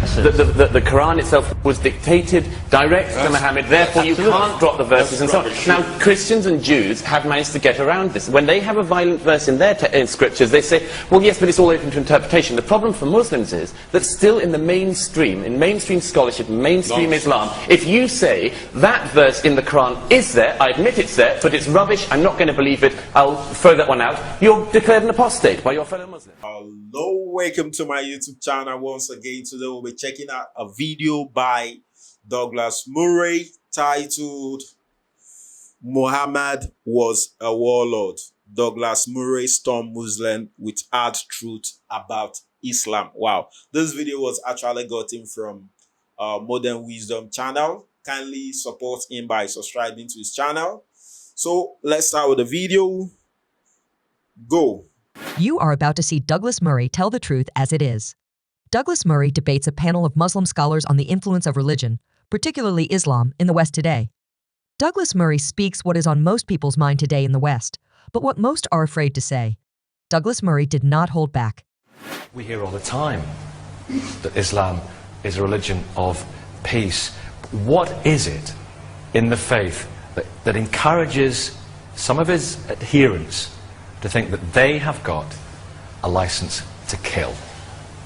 The Quran itself was dictated direct to Muhammad, therefore you can't drop the verses and so on. Now, Christians and Jews have managed to get around this. When they have a violent verse in their scriptures, they say, well, yes, but it's all open to interpretation. The problem for Muslims is that still in the mainstream, in mainstream scholarship, mainstream Islam, if you say that verse in the Quran is there, I admit it's there, but it's rubbish, I'm not going to believe it, I'll throw that one out, you're declared an apostate by your fellow Muslims. Hello, welcome to my YouTube channel once again. Today we'll be checking out a video by Douglas Murray titled Muhammad Was a Warlord. Douglas Murray stormed Muslim with hard truth about Islam. Wow, this video was actually gotten from Modern Wisdom channel. Kindly support him by subscribing to his channel. So let's start with the video. Go. You are about to see Douglas Murray tell the truth as it is. Douglas Murray debates a panel of Muslim scholars on the influence of religion, particularly Islam, in the West today. Douglas Murray speaks what is on most people's mind today in the West, but what most are afraid to say. Douglas Murray did not hold back. We hear all the time that Islam is a religion of peace. What is it in the faith that encourages some of his adherents to think that they have got a license to kill?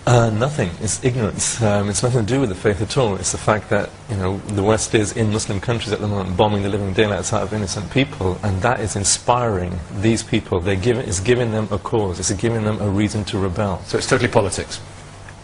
Nothing. It's ignorance. It's nothing to do with the faith at all. It's the fact that, you know, the West is in Muslim countries at the moment bombing the living daylights out of innocent people, and that is inspiring these people. It's giving them a cause. It's giving them a reason to rebel. So it's totally politics.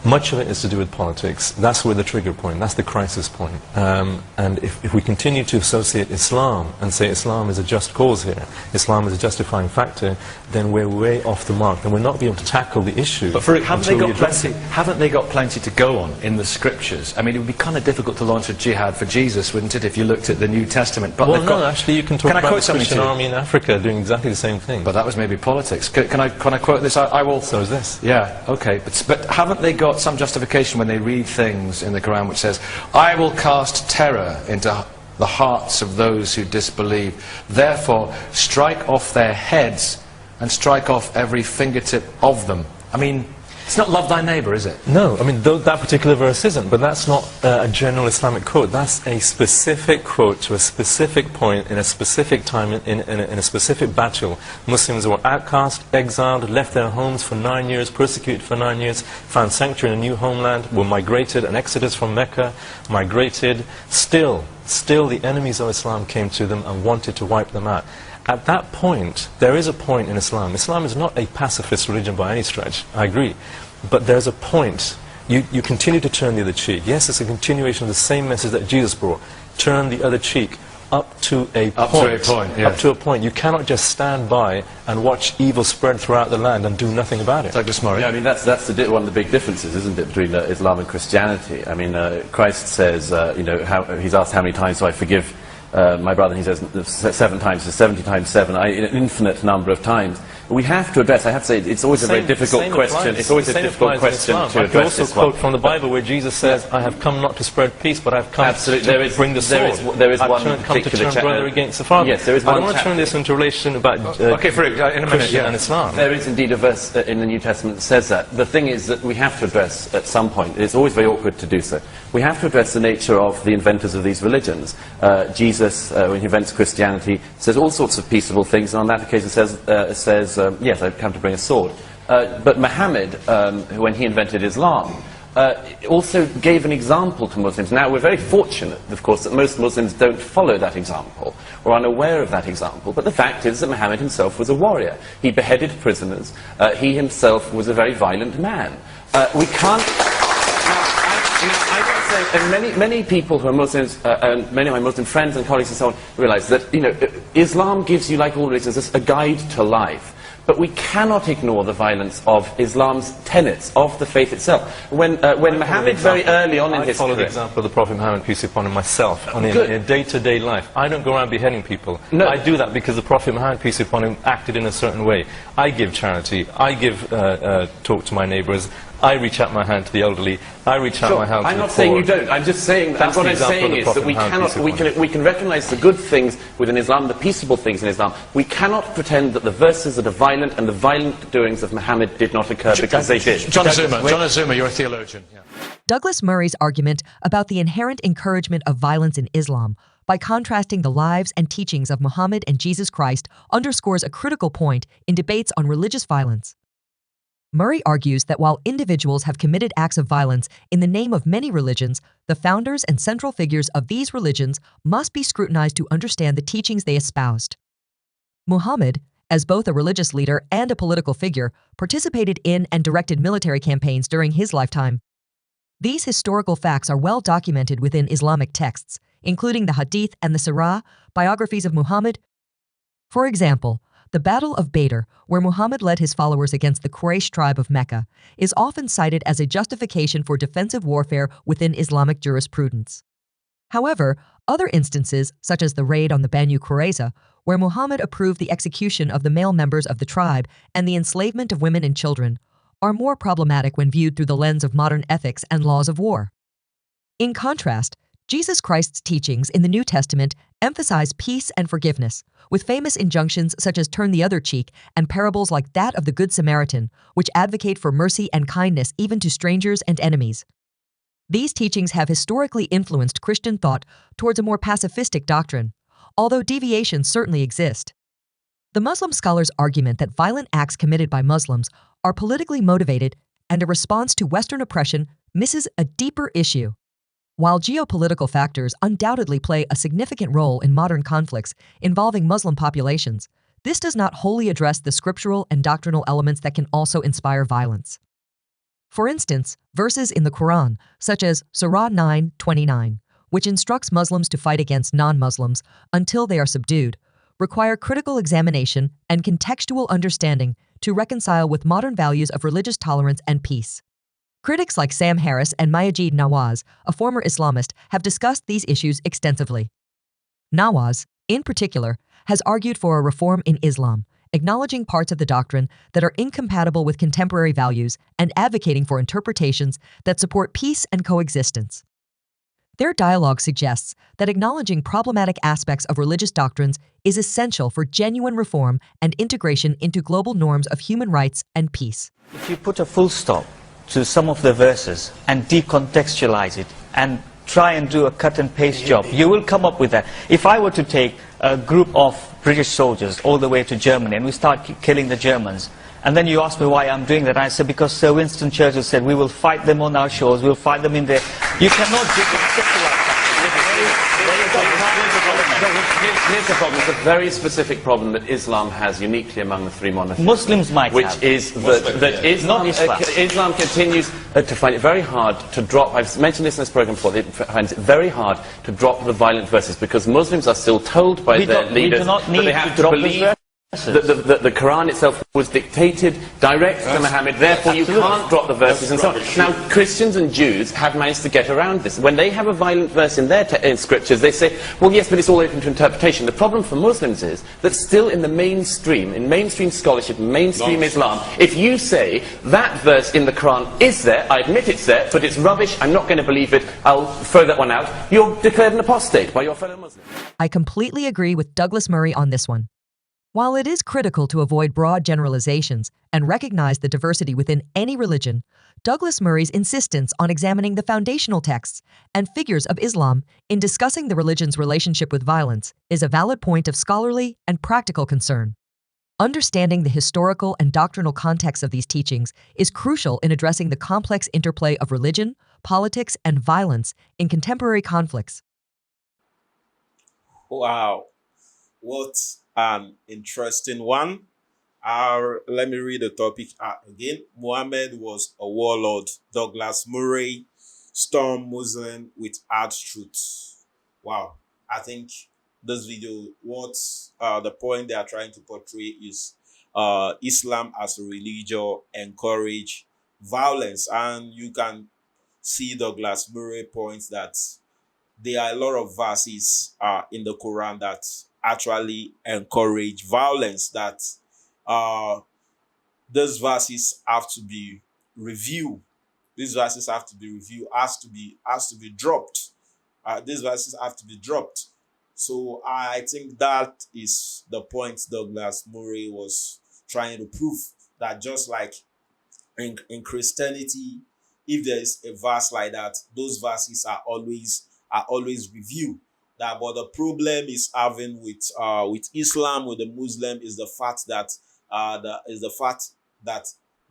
Much of it is to do with politics. That's where the trigger point, that's the crisis point. And if we continue to associate Islam and say Islam is a just cause here, Islam is a justifying factor, then we're way off the mark, and we're not be able to tackle the issue. But Farouk, haven't they got plenty to go on in the scriptures? I mean, it would be kind of difficult to launch a jihad for Jesus, wouldn't it, if you looked at the New Testament? But well, no, actually you can talk about the Christian army in Africa doing exactly the same thing. But that was maybe politics. Can I quote this? I will. So is this. Yeah, okay. But haven't they got some justification when they read things in the Quran which says, I will cast terror into the hearts of those who disbelieve, therefore strike off their heads and strike off every fingertip of them? I mean, it's not love thy neighbour, is it? No, I mean, that particular verse isn't, but that's not a general Islamic quote. That's a specific quote to a specific point in a specific time in a specific battle. Muslims were outcast, exiled, left their homes for 9 years, persecuted for 9 years, found sanctuary in a new homeland, were migrated, an exodus from Mecca, migrated. Still the enemies of Islam came to them and wanted to wipe them out. At that point, there is a point in Islam. Islam is not a pacifist religion by any stretch, I agree. But there's a point. You continue to turn the other cheek. Yes, it's a continuation of the same message that Jesus brought. Turn the other cheek up to a point. Up to a point. You cannot just stand by and watch evil spread throughout the land and do nothing about it. Douglas Murray. Yeah, I mean, that's one of the big differences, isn't it, between Islam and Christianity? I mean, Christ says, you know, he's asked how many times do I forgive my brother, he says 7 times, so 70 times 7, an infinite number of times. We have to address, I have to say, it's always a very difficult question. It's always a difficult question to address. I can also quote from the Bible where Jesus says, I have come not to spread peace, but I have come to bring the sword. There is I've one come to turn brother against the father. Yes, there is one. I don't want to turn this into relation about okay, Farouk, in a minute, Christian and Islam. There is indeed a verse in the New Testament that says that. The thing is that we have to address at some point, it's always very awkward to do so, we have to address the nature of the inventors of these religions. Jesus, when he invents Christianity, says all sorts of peaceable things, and on that occasion says, yes, I've come to bring a sword. But Muhammad, when he invented Islam, also gave an example to Muslims. Now, we're very fortunate, of course, that most Muslims don't follow that example, or are unaware of that example. But the fact is that Muhammad himself was a warrior. He beheaded prisoners. He himself was a very violent man. We can't... And many people who are Muslims, and many of my Muslim friends and colleagues and so on, realize that, you know, Islam gives you, like all religions, a guide to life. But we cannot ignore the violence of Islam's tenets, of the faith itself. When Muhammad very early on in his career... I follow the example of the Prophet Muhammad, peace be upon him, myself, in a day-to-day life. I don't go around beheading people. No. I do that because the Prophet Muhammad, peace be upon him, acted in a certain way. I give charity, I give talk to my neighbours, I reach out my hand to the elderly, I reach out my hand to the poor. I'm not saying you don't, I'm just saying that what I'm saying is that we can recognize the good things within Islam, the peaceable things in Islam. We cannot pretend that the verses that are violent and the violent doings of Muhammad did not occur, because they did. John Azuma, you're a theologian. Yeah. Douglas Murray's argument about the inherent encouragement of violence in Islam by contrasting the lives and teachings of Muhammad and Jesus Christ underscores a critical point in debates on religious violence. Murray argues that while individuals have committed acts of violence in the name of many religions, the founders and central figures of these religions must be scrutinized to understand the teachings they espoused. Muhammad, as both a religious leader and a political figure, participated in and directed military campaigns during his lifetime. These historical facts are well documented within Islamic texts, including the Hadith and the Sirah, biographies of Muhammad. For example, the Battle of Badr, where Muhammad led his followers against the Quraysh tribe of Mecca, is often cited as a justification for defensive warfare within Islamic jurisprudence. However, other instances, such as the raid on the Banu Qurayza, where Muhammad approved the execution of the male members of the tribe and the enslavement of women and children, are more problematic when viewed through the lens of modern ethics and laws of war. In contrast, Jesus Christ's teachings in the New Testament emphasize peace and forgiveness, with famous injunctions such as turn the other cheek and parables like that of the Good Samaritan, which advocate for mercy and kindness even to strangers and enemies. These teachings have historically influenced Christian thought towards a more pacifistic doctrine, although deviations certainly exist. The Muslim scholar's argument that violent acts committed by Muslims are politically motivated and a response to Western oppression misses a deeper issue. While geopolitical factors undoubtedly play a significant role in modern conflicts involving Muslim populations, this does not wholly address the scriptural and doctrinal elements that can also inspire violence. For instance, verses in the Quran, such as Surah 9:29, which instructs Muslims to fight against non-Muslims until they are subdued, require critical examination and contextual understanding to reconcile with modern values of religious tolerance and peace. Critics like Sam Harris and Mayajid Nawaz, a former Islamist, have discussed these issues extensively. Nawaz, in particular, has argued for a reform in Islam, acknowledging parts of the doctrine that are incompatible with contemporary values and advocating for interpretations that support peace and coexistence. Their dialogue suggests that acknowledging problematic aspects of religious doctrines is essential for genuine reform and integration into global norms of human rights and peace. If you put a full stop to some of the verses and decontextualize it and try and do a cut and paste job, you will come up with that. If I were to take a group of British soldiers all the way to Germany and we start killing the Germans, and then you ask me why I'm doing that, I said because Sir Winston Churchill said we will fight them on our shores, we'll fight them in there. You cannot decontextualize that. Here's the problem. It's a very specific problem that Islam has uniquely among the three monotheists. Muslims might which have. is that Islam, Islam continues to find it very hard to drop, I've mentioned this in this program before, it finds it very hard to drop the violent verses because Muslims are still told by their leaders that they have to believe that the Quran itself was dictated direct to Muhammad, therefore you can't drop the verses and so on. Now, Christians and Jews have managed to get around this. When they have a violent verse in their in scriptures, they say, well, yes, but it's all open to interpretation. The problem for Muslims is that still in the mainstream, in mainstream scholarship, mainstream Islam, if you say that verse in the Quran is there, I admit it's there, but it's rubbish, I'm not going to believe it, I'll throw that one out, you're declared an apostate by your fellow Muslims. I completely agree with Douglas Murray on this one. While it is critical to avoid broad generalizations and recognize the diversity within any religion, Douglas Murray's insistence on examining the foundational texts and figures of Islam in discussing the religion's relationship with violence is a valid point of scholarly and practical concern. Understanding the historical and doctrinal context of these teachings is crucial in addressing the complex interplay of religion, politics, and violence in contemporary conflicts. Wow, what an interesting one. Let me read the topic again. Muhammad was a warlord. Douglas Murray, storm Muslim with hard truth. Wow, I think this video, what the point they are trying to portray is Islam as a religion encourage violence, and you can see Douglas Murray points that there are a lot of verses in the Quran that actually encourage violence, that these verses have to be reviewed. These verses have to be reviewed, has to be dropped. These verses have to be dropped. So I think that is the point Douglas Murray was trying to prove, that just like in Christianity, if there is a verse like that, those verses are always reviewed. That, but the problem is having with Islam, with the Muslim, is the fact that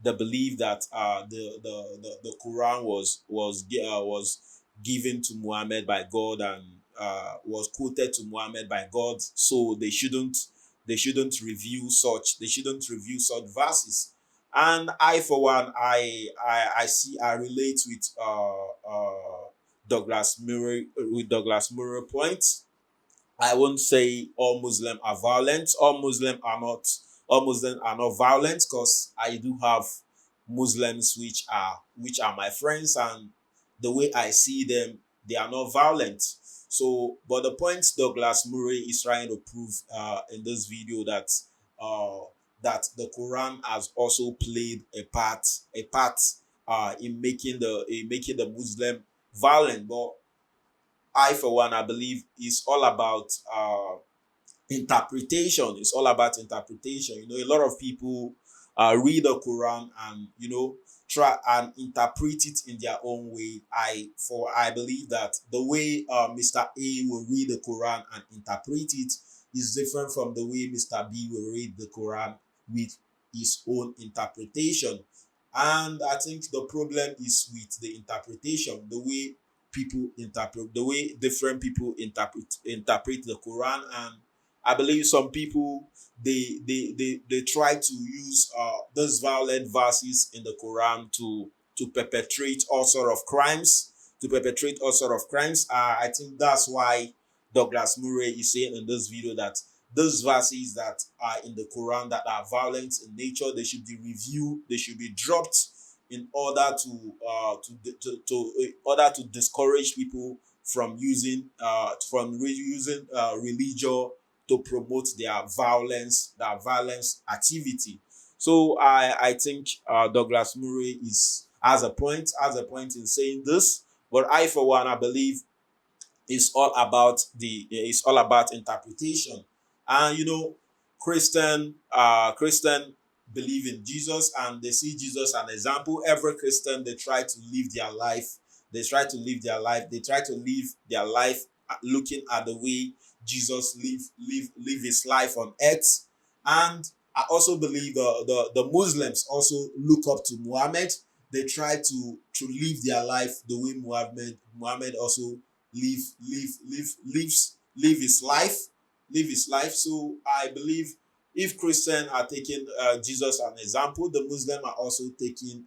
the belief that the Quran was given to Muhammad by God, and was quoted to Muhammad by God, so they shouldn't review such verses. And I, for one, I relate with Douglas Murray points. I won't say all Muslims are violent. All Muslims are not violent, because I do have Muslims which are my friends, and the way I see them, they are not violent. So, but the point Douglas Murray is trying to prove in this video, uh, that the Quran has also played a part in making the Muslim violent. But I, for one, I believe it's all about interpretation. It's all about interpretation. You know, a lot of people read the Quran and, you know, try and interpret it in their own way. I believe that the way Mr. A will read the Quran and interpret it is different from the way Mr. B will read the Quran with his own interpretation. And I think the problem is with the interpretation, the way different people interpret the Quran. And I believe some people, they try to use those violent verses in the Quran to perpetrate all sort of crimes, I think that's why Douglas Murray is saying in this video that those verses that are in the Quran that are violent in nature, they should be reviewed, they should be dropped, in order in order to discourage people from using religion to promote their violence activity. So I think Douglas Murray has a point in saying this. But I, for one, I believe it's all about interpretation. And, you know, Christian believe in Jesus, and they see Jesus as an example. Every Christian, they try to live their life. They try to live their life looking at the way Jesus live his life on earth. And I also believe the Muslims also look up to Muhammad. They try to live their life the way Muhammad also live his life. So I believe if Christians are taking Jesus as an example, the Muslims are also taking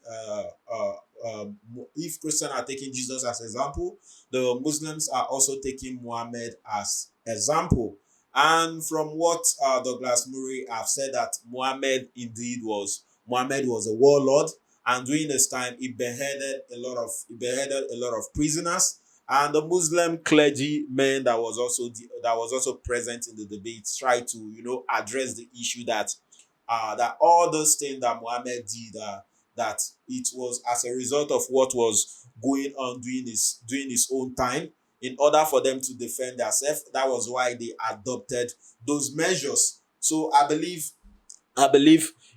if Christians are taking Jesus as example, the Muslims are also taking Muhammad as example. And from what Douglas Murray have said, that Muhammad was a warlord, and during this time he beheaded a lot of prisoners. And the Muslim clergyman that was also present in the debate tried to, you know, address the issue that all those things that Muhammad did, that it was as a result of what was going on during his own time. In order for them to defend themselves, that was why they adopted those measures. So I believe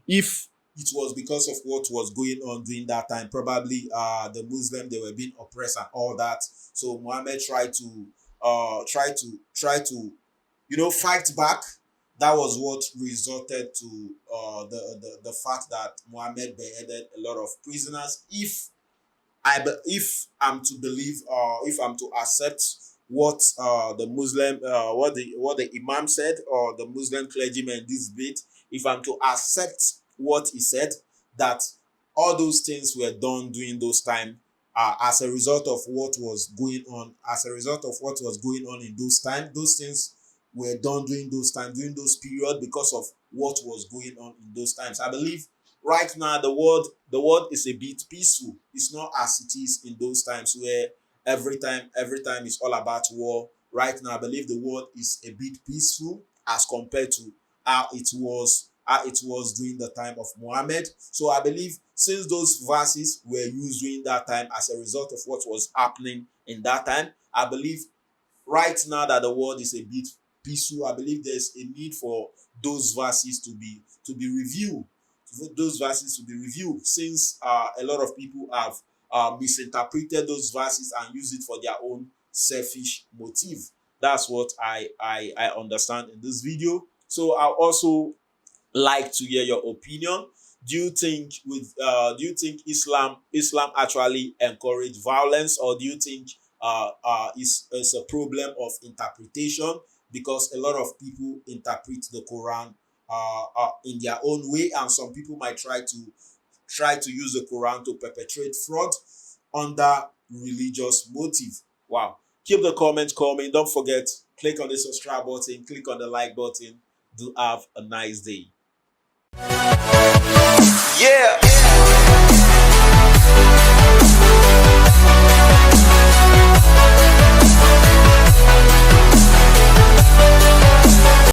if it was because of what was going on during that time, probably the Muslim, they were being oppressed and all that. So Muhammad tried to you know, fight back. That was what resulted to the fact that Muhammad beheaded a lot of prisoners. If I'm to believe, if I'm to accept what the Muslim, what the Imam said, or the Muslim clergyman in this debate, if I'm to accept what he said, that all those things were done during those times as a result of what was going on, in those times. Those things were done during those times, during those periods, because of what was going on in those times. I believe right now the world is a bit peaceful. It's not as it is in those times where every time is all about war. Right now, I believe the world is a bit peaceful as compared to how it was during the time of Muhammad. So I believe since those verses were used during that time as a result of what was happening in that time, I believe right now that the world is a bit peaceful, I believe there's a need for those verses to be reviewed. Since a lot of people have misinterpreted those verses and used it for their own selfish motive. That's what I understand in this video. So I also like to hear your opinion. Do you think Islam actually encourage violence, or do you think it's a problem of interpretation, because a lot of people interpret the Quran in their own way, and some people might try to use the Quran to perpetrate fraud under religious motive? Wow. Keep the comments coming. Don't forget, click on the subscribe button, click on the like button. Do have a nice day. Yeah.